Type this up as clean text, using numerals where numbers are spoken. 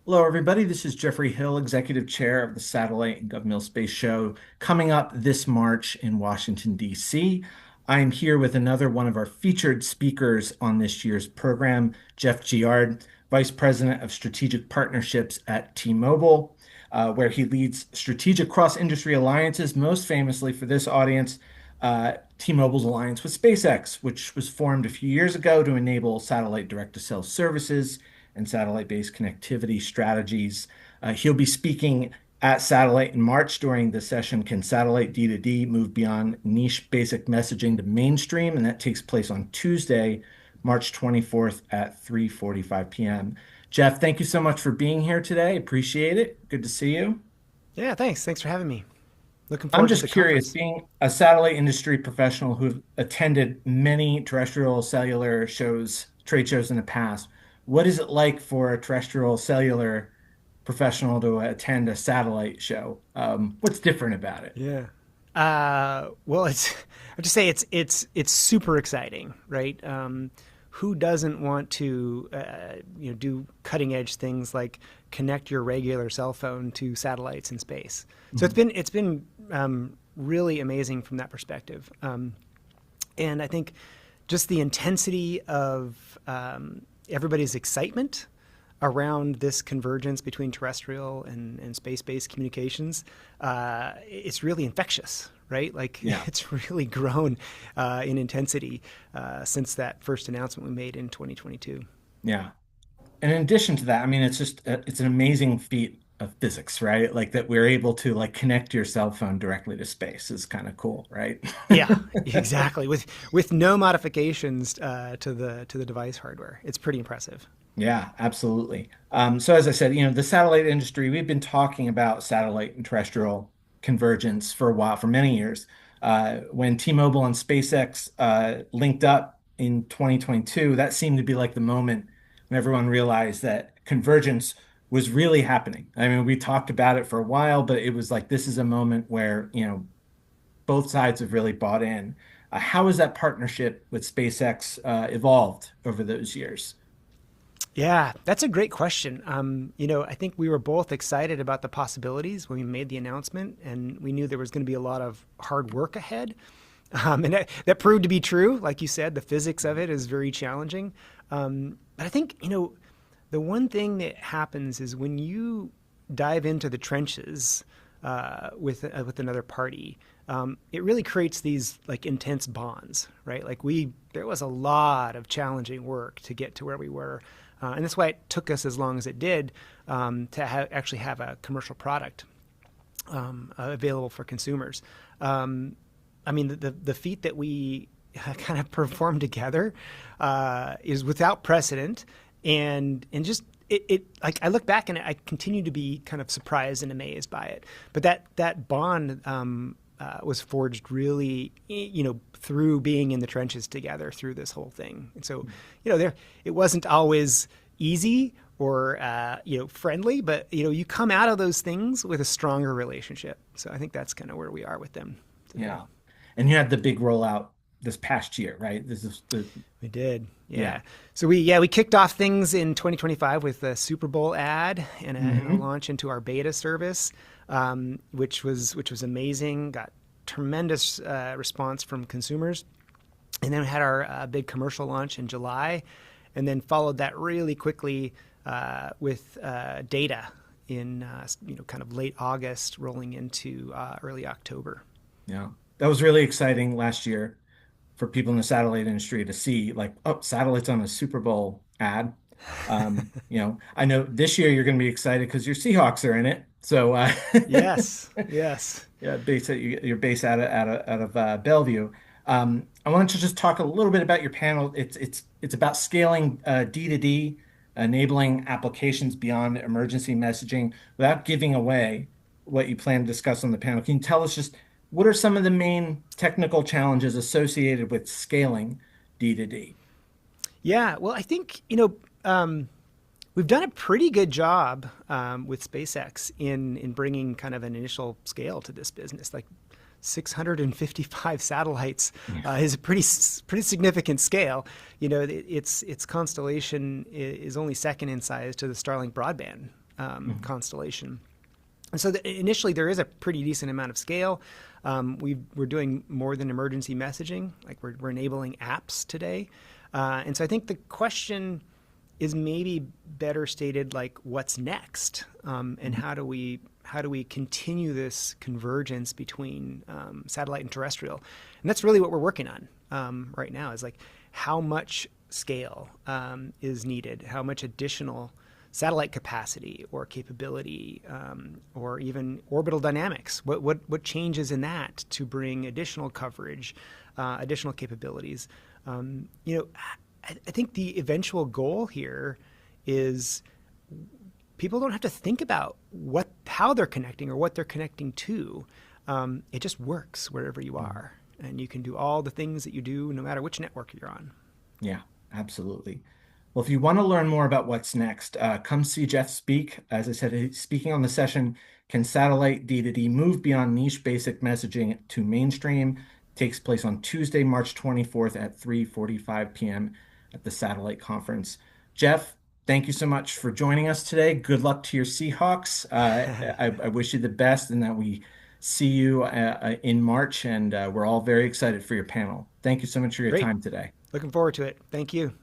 Hello, everybody. This is Jeffrey Hill, Executive Chair of the Satellite and Governmental Space Show, coming up this March in Washington, D.C. I am here with another one of our featured speakers on this year's program, Jeff Giard, Vice President of Strategic Partnerships at T-Mobile, where he leads strategic cross-industry alliances, most famously for this audience, T-Mobile's alliance with SpaceX, which was formed a few years ago to enable satellite direct-to-cell services and satellite-based connectivity strategies. He'll be speaking at Satellite in March during the session, Can Satellite D2D Move Beyond Niche Basic Messaging to Mainstream? And that takes place on Tuesday, March 24th at 3:45 p.m. Jeff, thank you so much for being here today. Appreciate it. Good to see you. Yeah, thanks. Thanks for having me. Looking I'm forward to just the curious, conference. being a satellite industry professional who've attended many terrestrial cellular shows, trade shows in the past, what is it like for a terrestrial cellular professional to attend a satellite show? What's different about it? Yeah. Well, it's I have to say it's super exciting, right? Who doesn't want to do cutting edge things like connect your regular cell phone to satellites in space? So Mhm. it's been really amazing from that perspective, and I think just the intensity of everybody's excitement around this convergence between terrestrial and space-based communications, it's really infectious, right? Like Yeah, it's really grown in intensity since that first announcement we made in 2022. yeah. And in addition to that, I mean, it's an amazing feat of physics, right? Like that we're able to like connect your cell phone directly to space is kind of cool, right? Yeah, exactly. With no modifications to the device hardware, it's pretty impressive. Yeah, absolutely. So as I said, the satellite industry, we've been talking about satellite and terrestrial convergence for a while, for many years. When T-Mobile and SpaceX linked up in 2022, that seemed to be like the moment when everyone realized that convergence was really happening. I mean, we talked about it for a while, but it was like this is a moment where, both sides have really bought in. How has that partnership with SpaceX evolved over those years? Yeah, that's a great question. I think we were both excited about the possibilities when we made the announcement, and we knew there was going to be a lot of hard work ahead. And that proved to be true. Like you said, the physics of it is very challenging. But I think, the one thing that happens is when you dive into the trenches with another party, it really creates these like intense bonds, right? Like there was a lot of challenging work to get to where we were. And that's why it took us as long as it did actually have a commercial product available for consumers. I mean, the feat that we kind of performed together is without precedent, and just it like I look back and I continue to be kind of surprised and amazed by it. But that bond was forged really, through being in the trenches together through this whole thing. And so, it wasn't always easy or friendly, but you come out of those things with a stronger relationship. So I think that's kind of where we are with them today. Yeah. And you had the big rollout this past year, right? This is the We did, Yeah. yeah. So we kicked off things in 2025 with a Super Bowl ad and a Hmm. launch into our beta service, which was amazing. Got tremendous response from consumers, and then we had our big commercial launch in July, and then followed that really quickly with data in kind of late August, rolling into early October. Yeah. That was really exciting last year for people in the satellite industry to see like, oh, satellites on a Super Bowl ad. I know this year you're going to be excited because your Seahawks are in it. So Yes, yes. yeah, you're based out of Bellevue. I wanted to just talk a little bit about your panel. It's about scaling D2D, enabling applications beyond emergency messaging without giving away what you plan to discuss on the panel. Can you tell us just what are some of the main technical challenges associated with scaling D2D? Yeah, well, I think we've done a pretty good job with SpaceX in bringing kind of an initial scale to this business. Like 655 satellites is a pretty significant scale. Its constellation is only second in size to the Starlink broadband Mhm. constellation. And so initially, there is a pretty decent amount of scale. We're doing more than emergency messaging, like we're enabling apps today. And so I think the question is maybe better stated like what's next, and how do we continue this convergence between satellite and terrestrial, and that's really what we're working on right now. Is like how much scale is needed, how much additional satellite capacity or capability, or even orbital dynamics. What changes in that to bring additional coverage, additional capabilities? I think the eventual goal here is people don't have to think about how they're connecting or what they're connecting to. It just works wherever you Mhm. are, and you can do all the things that you do no matter which network you're on. Yeah, absolutely. Well, if you want to learn more about what's next, come see Jeff speak. As I said, he's speaking on the session, Can Satellite D2D Move Beyond Niche Basic Messaging to Mainstream? Takes place on Tuesday, March 24th at 3:45 p.m. at the Satellite Conference. Jeff, thank you so much for joining us today. Good luck to your Seahawks. I wish you the best and that we see you in March, and we're all very excited for your panel. Thank you so much for your Great. time today. Looking forward to it. Thank you.